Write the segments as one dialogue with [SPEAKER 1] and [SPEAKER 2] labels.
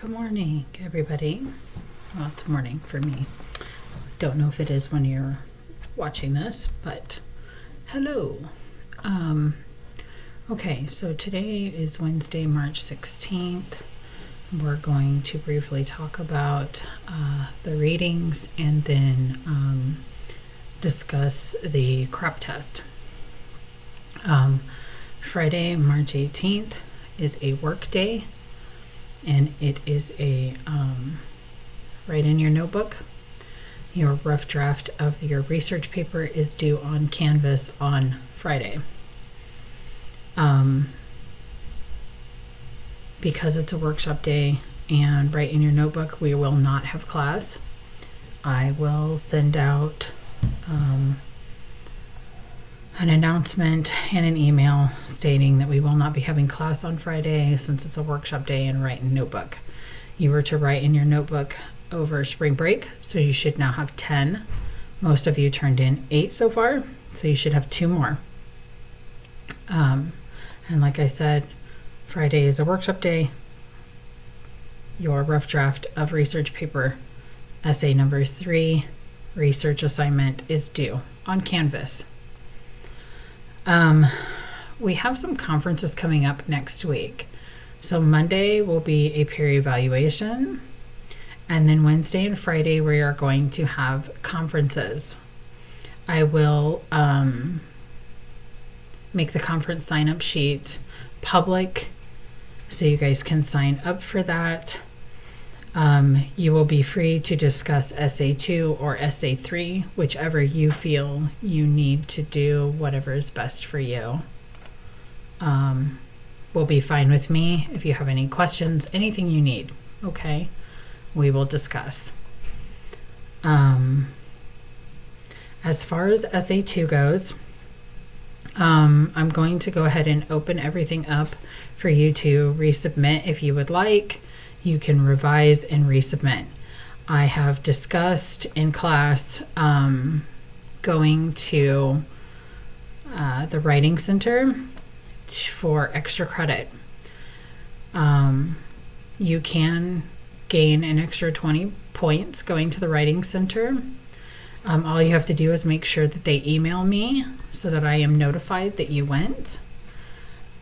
[SPEAKER 1] Good morning, everybody. Well, it's morning for me. Don't know if it is when you're watching this, but hello. Okay, so today is Wednesday, March 16th. We're going to briefly talk about the readings and then discuss the crop test. Friday, March 18th is a work day, and it is a write in your notebook. Your rough draft of your research paper is due on Canvas on Friday. Because it's a workshop day and write in your notebook, we will not have class. I will send out an announcement and an email stating that we will not be having class on Friday since it's a workshop day and write in notebook. You were to write in your notebook over spring break, so you should now have 10. Most of you turned in 8 so far, so you should have 2 more. And like I said, Friday is a workshop day. Your rough draft of research paper, essay number 3, research assignment is due on Canvas. We have some conferences coming up next week. So Monday will be a peer evaluation, and then Wednesday and Friday we are going to have conferences. I will make the conference sign-up sheet public so you guys can sign up for that. You will be free to discuss Essay 2 or Essay 3, whichever you feel you need to do, whatever is best for you. Will be fine with me. If you have any questions, anything you need, okay, we will discuss. As far as Essay 2 goes, I'm going to go ahead and open everything up for you to resubmit if you would like. You can revise and resubmit. I have discussed in class going to the Writing Center for extra credit. You can gain an extra 20 points going to the Writing Center. All you have to do is make sure that they email me so that I am notified that you went,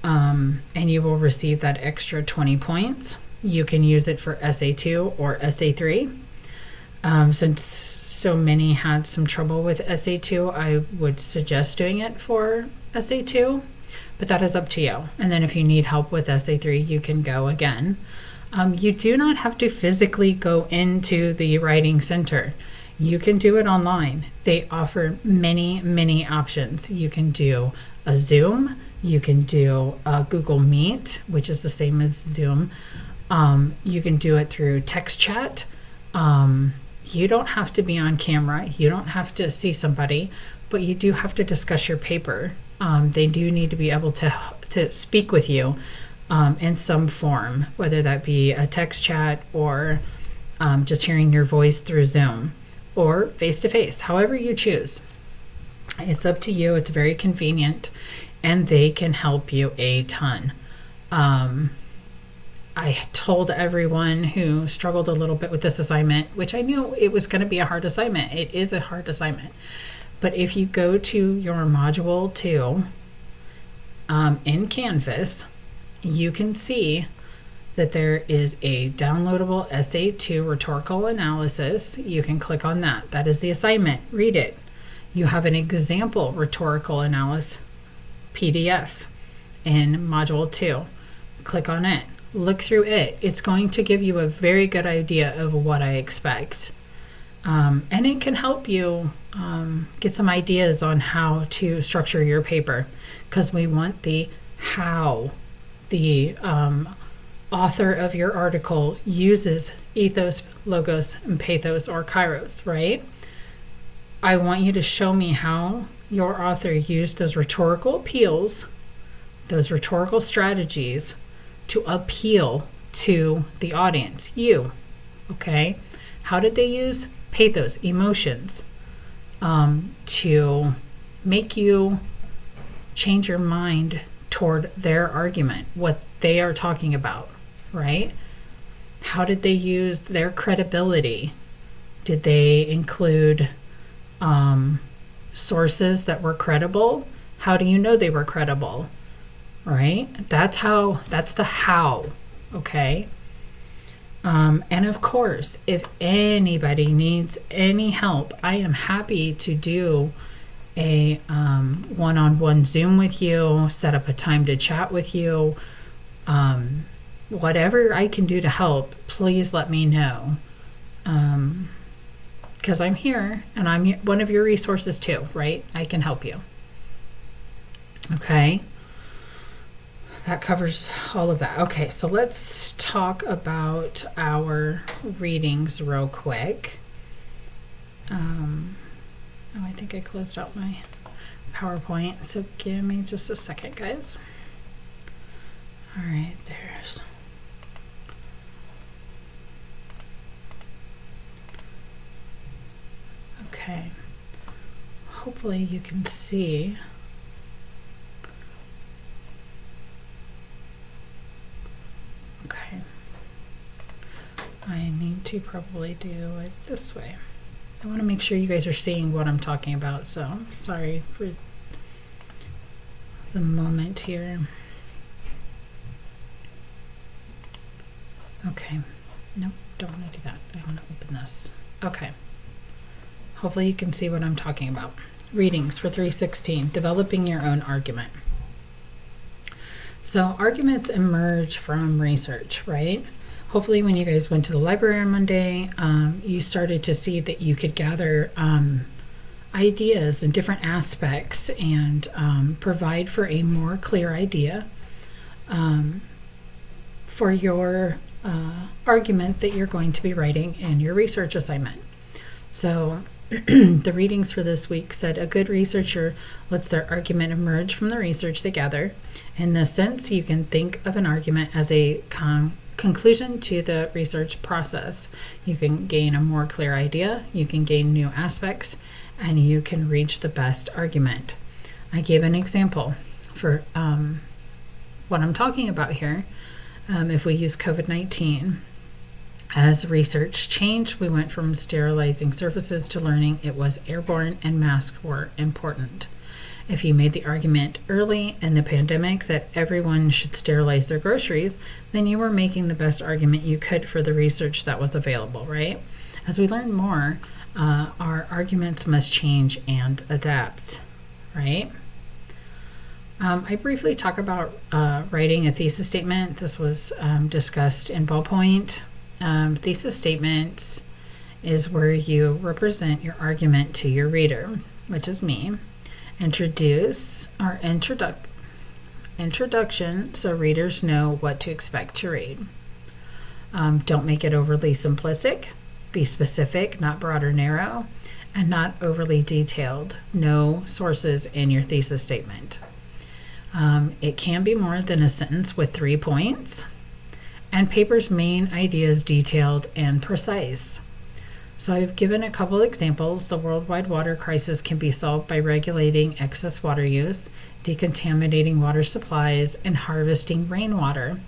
[SPEAKER 1] and you will receive that extra 20 points. You can use it for Essay 2 or Essay 3. Since so many had some trouble with Essay 2, I would suggest doing it for Essay 2, but that is up to you. And then if you need help with Essay 3, you can go again. You do not have to physically go into the Writing Center. You can do it online. They offer many, many options. You can do a Zoom. You can do a Google Meet, which is the same as Zoom. You can do it through text chat. You don't have to be on camera. You don't have to see somebody, but you do have to discuss your paper. They do need to be able to speak with you in some form, whether that be a text chat or just hearing your voice through Zoom or face-to-face, however you choose. It's up to you. It's very convenient, and they can help you a ton. I told everyone who struggled a little bit with this assignment, which I knew it was going to be a hard assignment. It is a hard assignment. But if you go to your Module 2 in Canvas, you can see that there is a downloadable Essay 2 rhetorical analysis. You can click on that. That is the assignment. Read it. You have an example rhetorical analysis PDF in Module 2. Click on it. Look through it. It's going to give you a very good idea of what I expect. And it can help you get some ideas on how to structure your paper, because we want the how the author of your article uses ethos, logos, and pathos or kairos, right? I want you to show me how your author used those rhetorical appeals, those rhetorical strategies to appeal to the audience, you, okay? How did they use pathos, emotions, to make you change your mind toward their argument, what they are talking about, right? How did they use their credibility? Did they include sources that were credible? How do you know they were credible? Right? That's the how, okay? And of course, if anybody needs any help, I am happy to do a one-on-one Zoom with you, set up a time to chat with you. Whatever I can do to help, please let me know. Because I'm here and I'm one of your resources too, right? I can help you. Okay. That covers all of that. Okay, so let's talk about our readings real quick. I think I closed out my PowerPoint, so give me just a second, guys. All right, there's... Okay, hopefully you can see. Okay, I need to probably do it this way. I want to make sure you guys are seeing what I'm talking about, so sorry for the moment here. Okay, nope, don't want to do that. I want to open this. Okay, hopefully you can see what I'm talking about. Readings for 316, developing your own argument. So arguments emerge from research, right? Hopefully when you guys went to the library on Monday, you started to see that you could gather ideas and different aspects and provide for a more clear idea for your argument that you're going to be writing in your research assignment. So the readings for this week said a good researcher lets their argument emerge from the research they gather. In this sense, you can think of an argument as a conclusion to the research process. You can gain a more clear idea, you can gain new aspects, and you can reach the best argument. I gave an example for what I'm talking about here. If we use COVID-19, as research changed, we went from sterilizing surfaces to learning it was airborne and masks were important. If you made the argument early in the pandemic that everyone should sterilize their groceries, then you were making the best argument you could for the research that was available, right? As we learn more, our arguments must change and adapt, right? I briefly talk about writing a thesis statement. This was discussed in ballpoint. Thesis statement is where you represent your argument to your reader, which is me. Introduce our introduction so readers know what to expect to read. Don't make it overly simplistic. Be specific, not broad or narrow, and not overly detailed. No sources in your thesis statement. It can be more than a sentence with 3 points. And paper's main ideas detailed and precise. So I've given a couple examples. The worldwide water crisis can be solved by regulating excess water use, decontaminating water supplies, and harvesting rainwater,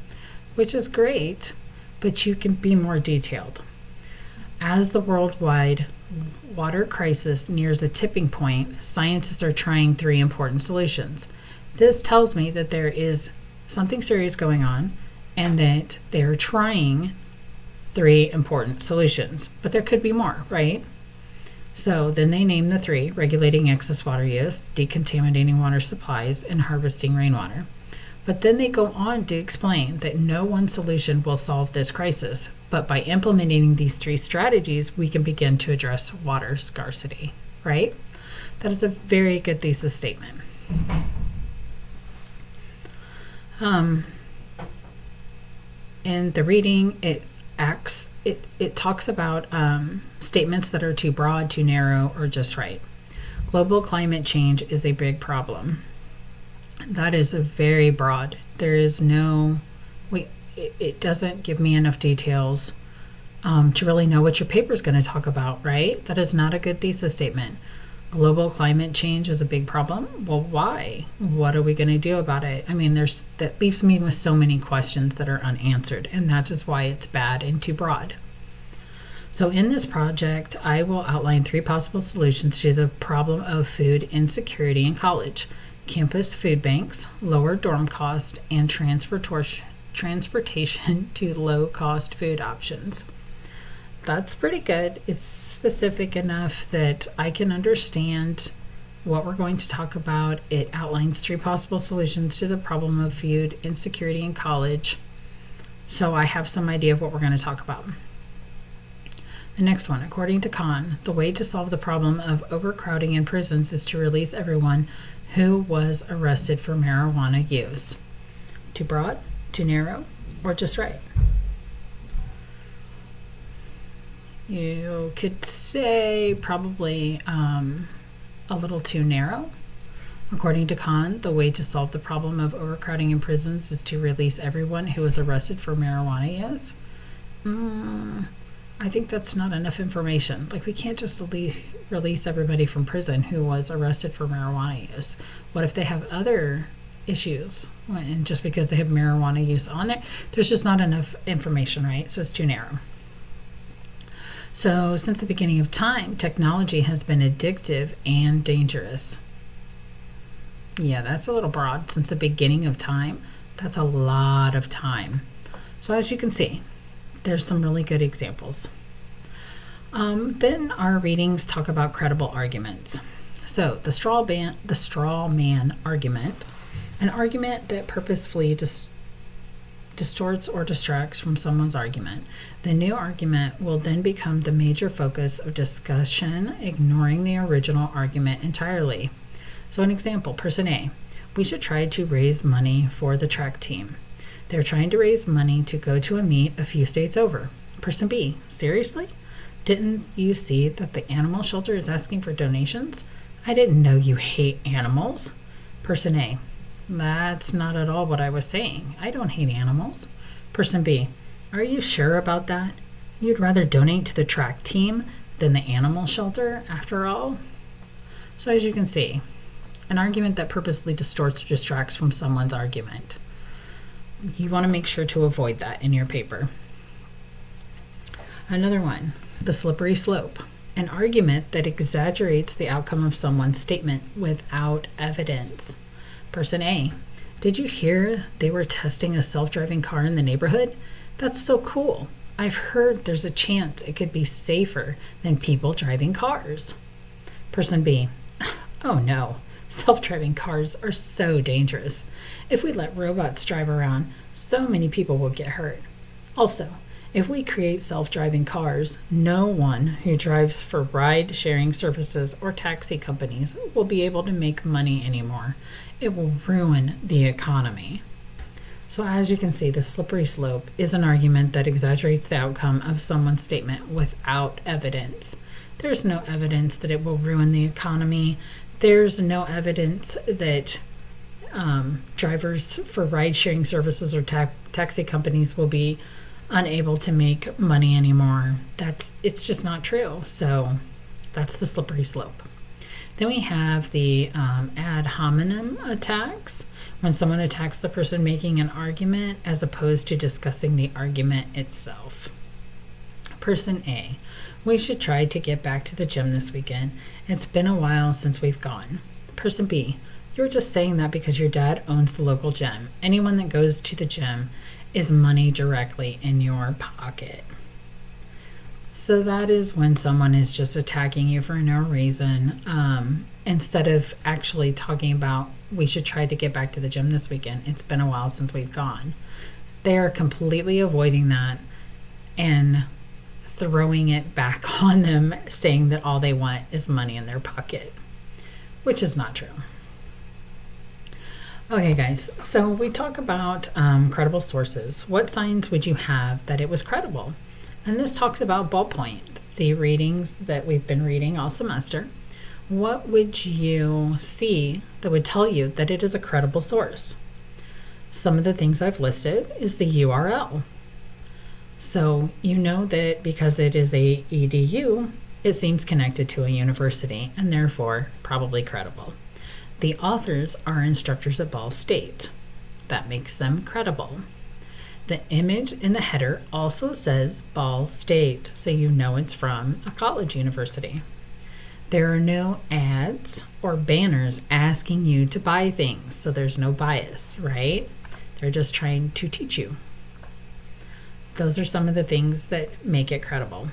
[SPEAKER 1] which is great, but you can be more detailed. As the worldwide water crisis nears a tipping point, scientists are trying 3 important solutions. This tells me that there is something serious going on, and that they're trying 3 important solutions. But there could be more, right? So then they name the 3: regulating excess water use, decontaminating water supplies, and harvesting rainwater. But then they go on to explain that no one solution will solve this crisis, but by implementing these 3 strategies, we can begin to address water scarcity, right? That is a very good thesis statement. In the reading, it talks about statements that are too broad, too narrow, or just right. Global climate change is a big problem. That is a very broad. There is no, it doesn't give me enough details to really know what your paper is going to talk about, right? That is not a good thesis statement. Global climate change is a big problem. Well, why? What are we going to do about it? I mean, that leaves me with so many questions that are unanswered, and that is why it's bad and too broad. So in this project, I will outline 3 possible solutions to the problem of food insecurity in college: campus food banks, lower dorm cost, and transportation to low-cost food options. That's pretty good. It's specific enough that I can understand what we're going to talk about. It outlines 3 possible solutions to the problem of food insecurity in college. So I have some idea of what we're going to talk about. The next one, according to Khan, the way to solve the problem of overcrowding in prisons is to release everyone who was arrested for marijuana use. Too broad, too narrow, or just right? You could say probably a little too narrow. According to Khan, the way to solve the problem of overcrowding in prisons is to release everyone who was arrested for marijuana use. I think that's not enough information. Like, we can't just release everybody from prison who was arrested for marijuana use. What if they have other issues? And just because they have marijuana use on there, there's just not enough information, right? So it's too narrow. So since the beginning of time, technology has been addictive and dangerous. Yeah, that's a little broad. Since the beginning of time, that's a lot of time. So as you can see, there's some really good examples. Then our readings talk about credible arguments. So the straw man argument, an argument that purposefully distorts or distracts from someone's argument. The new argument will then become the major focus of discussion, ignoring the original argument entirely. So an example, person A, we should try to raise money for the track team. They're trying to raise money to go to a meet a few states over. Person B, seriously? Didn't you see that the animal shelter is asking for donations? I didn't know you hate animals. Person A, that's not at all what I was saying. I don't hate animals. Person B, are you sure about that? You'd rather donate to the track team than the animal shelter, after all? So as you can see, an argument that purposely distorts or distracts from someone's argument. You want to make sure to avoid that in your paper. Another one, the slippery slope. An argument that exaggerates the outcome of someone's statement without evidence. Person A, did you hear they were testing a self-driving car in the neighborhood? That's so cool. I've heard there's a chance it could be safer than people driving cars. Person B, oh no, self-driving cars are so dangerous. If we let robots drive around, so many people will get hurt. Also, if we create self-driving cars, no one who drives for ride-sharing services or taxi companies will be able to make money anymore. It will ruin the economy. So as you can see, the slippery slope is an argument that exaggerates the outcome of someone's statement without evidence. There's no evidence that it will ruin the economy. There's no evidence that drivers for ride-sharing services or taxi companies will be unable to make money anymore. It's just not true. So that's the slippery slope. Then we have the ad hominem attacks, when someone attacks the person making an argument as opposed to discussing the argument itself. Person A, we should try to get back to the gym this weekend. It's been a while since we've gone. Person B, you're just saying that because your dad owns the local gym. Anyone that goes to the gym is money directly in your pocket. So that is when someone is just attacking you for no reason, instead of actually talking about we should try to get back to the gym this weekend. It's been a while since we've gone. They are completely avoiding that and throwing it back on them, saying that all they want is money in their pocket, which is not true. Okay, guys, so we talk about credible sources. What signs would you have that it was credible? And this talks about ballpoint, the readings that we've been reading all semester. What would you see that would tell you that it is a credible source? Some of the things I've listed is the URL. So you know that because it is a edu, it seems connected to a university and therefore probably credible. The authors are instructors at Ball State. That makes them credible. The image in the header also says Ball State, so you know it's from a college university. There are no ads or banners asking you to buy things, so there's no bias, right? They're just trying to teach you. Those are some of the things that make it credible.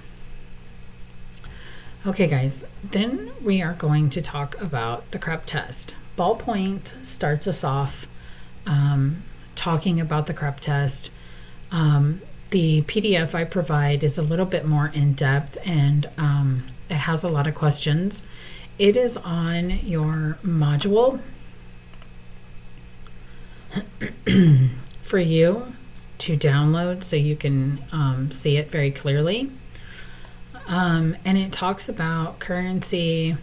[SPEAKER 1] Okay, guys, then we are going to talk about the CREP test. Ballpoint starts us off talking about the CREP test. The PDF I provide is a little bit more in depth, and it has a lot of questions. It is on your module for you to download so you can see it very clearly. And it talks about currency,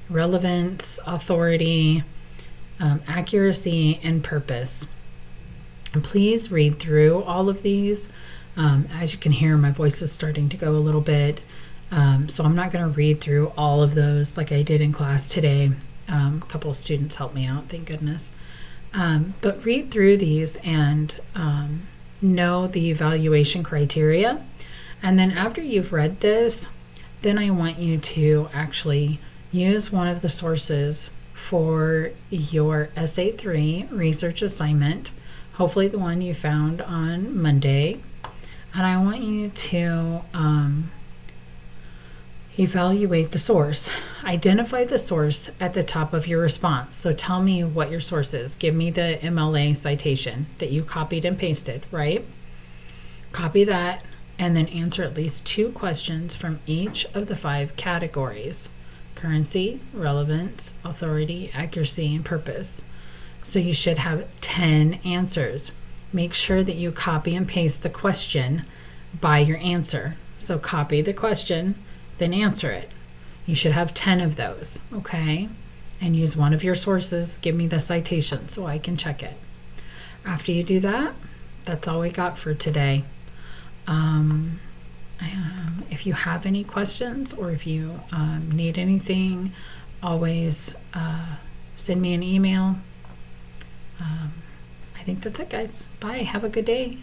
[SPEAKER 1] relevance, authority, accuracy, and purpose. And please read through all of these. As you can hear, my voice is starting to go a little bit. So I'm not going to read through all of those like I did in class today. A couple of students helped me out, thank goodness. But read through these and know the evaluation criteria. And then after you've read this, then I want you to actually use one of the sources for your Essay 3 research assignment, hopefully the one you found on Monday. And I want you to evaluate the source. Identify the source at the top of your response. So tell me what your source is. Give me the MLA citation that you copied and pasted, right? Copy that and then answer at least 2 questions from each of the 5 categories: currency, relevance, authority, accuracy, and purpose. So you should have 10 answers. Make sure that you copy and paste the question by your answer. So copy the question, then answer it. You should have 10 of those, okay? And use one of your sources. Give me the citation so I can check it. After you do that, that's all we got for today. If you have any questions or if you need anything, always send me an email. I think that's it, guys. Bye. Have a good day.